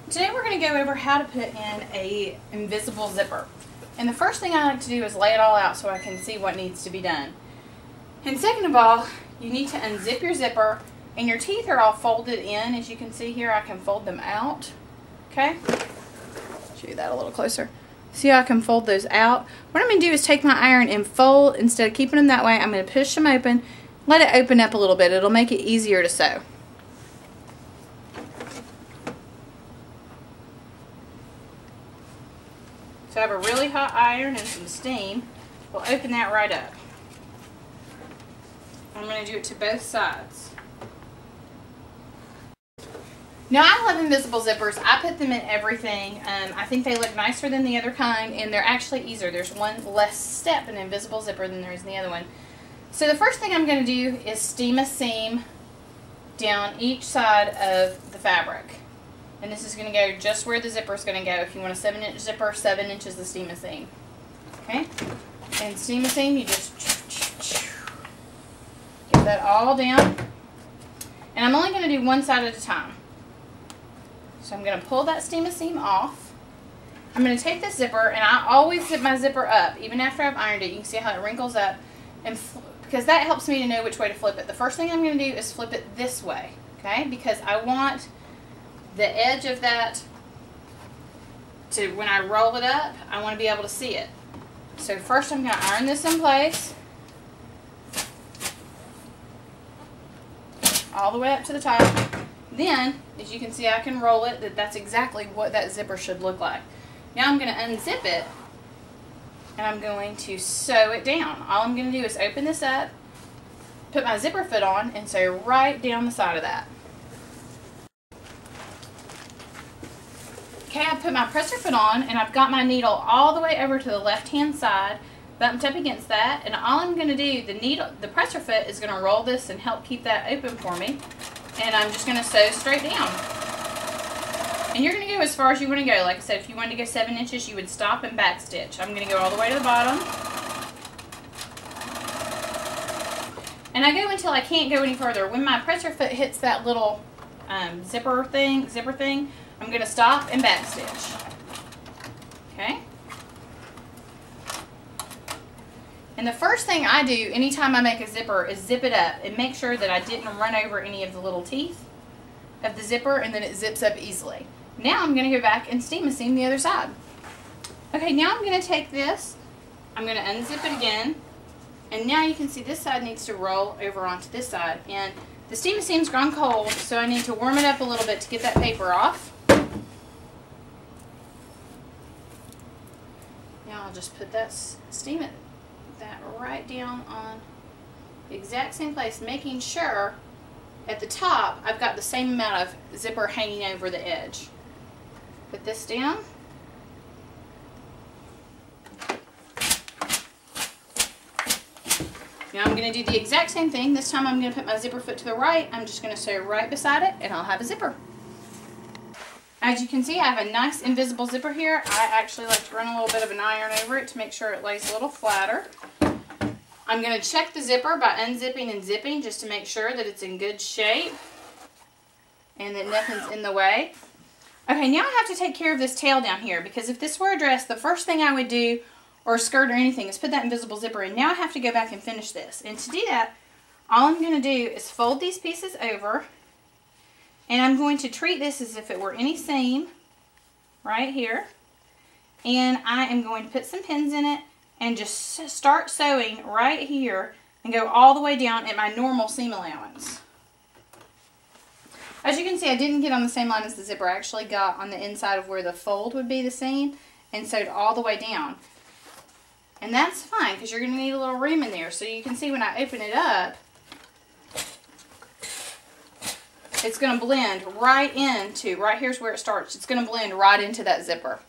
Today we're going to go over how to put in a invisible zipper. And the first thing I like to do is lay it all out so I can see what needs to be done. And second of all, you need to unzip your zipper, and your teeth are all folded in. As you can see here, I can fold them out. Okay? Show you that a little closer. See how I can fold those out? What I'm going to do is take my iron and fold. Instead of keeping them that way, I'm going to push them open, let it open up a little bit. It'll make it easier to sew. So I have a really hot iron and some steam. We'll open that right up. I'm going to do it to both sides. Now I love invisible zippers. I put them in everything. I think they look nicer than the other kind, and they're actually easier. There's one less step in an invisible zipper than there is in the other one. So the first thing I'm going to do is steam a seam down each side of the fabric. And this is going to go just where the zipper is going to go. If you want a 7-inch zipper, 7 inches of steam a seam. Okay? And steam a seam, you just get that all down. And I'm only going to do one side at a time. So I'm going to pull that steam a seam off. I'm going to take this zipper, and I always zip my zipper up, even after I've ironed it. You can see how it wrinkles up, and because that helps me to know which way to flip it. The first thing I'm going to do is flip it this way, okay? Because I want the edge of that to, when I roll it up, I want to be able to see it. So first I'm going to iron this in place, all the way up to the top. Then, as you can see, I can roll it. That's exactly what that zipper should look like. Now I'm going to unzip it, and I'm going to sew it down. All I'm going to do is open this up, put my zipper foot on, and sew right down the side of that. Okay, I've put my presser foot on, and I've got my needle all the way over to the left-hand side, bumped up against that, and all I'm going to do, the presser foot is going to roll this and help keep that open for me, and I'm just going to sew straight down. And you're going to go as far as you want to go. Like I said, if you wanted to go 7 inches, you would stop and back stitch. I'm going to go all the way to the bottom. And I go until I can't go any further. When my presser foot hits that little zipper thing, I'm going to stop and back stitch. Okay? And the first thing I do anytime I make a zipper is zip it up and make sure that I didn't run over any of the little teeth of the zipper, and then it zips up easily. Now I'm going to go back and steam a seam the other side. Okay, now I'm going to take this, I'm going to unzip it again, and now you can see this side needs to roll over onto this side. And the steam a seam's gone cold, so I need to warm it up a little bit to get that paper off. Now I'll just put that, steam it, that right down on the exact same place, making sure at the top I've got the same amount of zipper hanging over the edge. Put this down. Now I'm going to do the exact same thing. This time I'm going to put my zipper foot to the right. I'm just going to sew right beside it, and I'll have a zipper. As you can see, I have a nice invisible zipper here. I actually like to run a little bit of an iron over it to make sure it lays a little flatter. I'm going to check the zipper by unzipping and zipping just to make sure that it's in good shape and that nothing's in the way. Okay, now I have to take care of this tail down here, because if this were a dress, the first thing I would do, or a skirt or anything, is put that invisible zipper in. Now I have to go back and finish this. And to do that, all I'm going to do is fold these pieces over, and I'm going to treat this as if it were any seam right here. And I am going to put some pins in it and just start sewing right here and go all the way down at my normal seam allowance. As you can see, I didn't get on the same line as the zipper. I actually got on the inside of where the fold would be the seam and sewed all the way down. And that's fine, because you're going to need a little room in there. So you can see when I open it up, it's going to blend right into, right here's where it starts. It's going to blend right into that zipper.